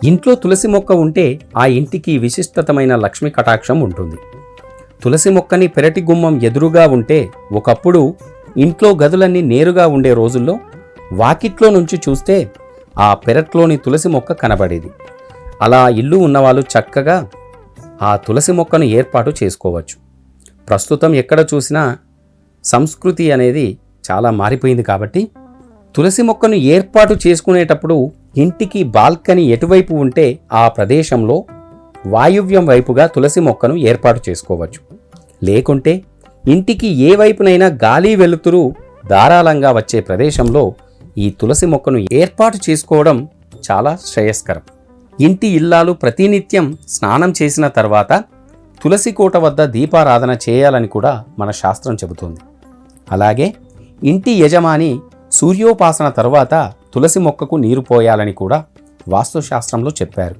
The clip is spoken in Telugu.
ఇంట్లో తులసి మొక్క ఉంటే ఆ ఇంటికి విశిష్టతమైన లక్ష్మీ కటాక్షం ఉంటుంది. తులసి మొక్కని పెరటి గుమ్మం ఎదురుగా ఉంటే ఒకప్పుడు ఇంట్లో గదులన్నీ నేరుగా ఉండే రోజుల్లో వాకిట్లో నుంచి చూస్తే ఆ పెరట్లోని తులసి మొక్క కనబడేది. అలా ఇల్లు ఉన్నవాళ్ళు చక్కగా ఆ తులసి మొక్కను ఏర్పాటు చేసుకోవచ్చు. ప్రస్తుతం ఎక్కడ చూసినా సంస్కృతి అనేది చాలా మారిపోయింది కాబట్టి తులసి మొక్కను ఏర్పాటు చేసుకునేటప్పుడు ఇంటికి బాల్కనీ ఎటువైపు ఉంటే ఆ ప్రదేశంలో వాయువ్యం వైపుగా తులసి మొక్కను ఏర్పాటు చేసుకోవచ్చు. లేకుంటే ఇంటికి ఏ వైపునైనా గాలి వెలుతురు ధారాళంగా వచ్చే ప్రదేశంలో ఈ తులసి మొక్కను ఏర్పాటు చేసుకోవడం చాలా శ్రేయస్కరం. ఇంటి ఇల్లాలు ప్రతినిత్యం స్నానం చేసిన తర్వాత తులసి కోట వద్ద దీపారాధన చేయాలని కూడా మన శాస్త్రం చెబుతోంది. అలాగే ఇంటి యజమాని సూర్యోపాసన తరువాత తులసి మొక్కకు నీరు పోయాలని కూడా వాస్తుశాస్త్రంలో చెప్పారు.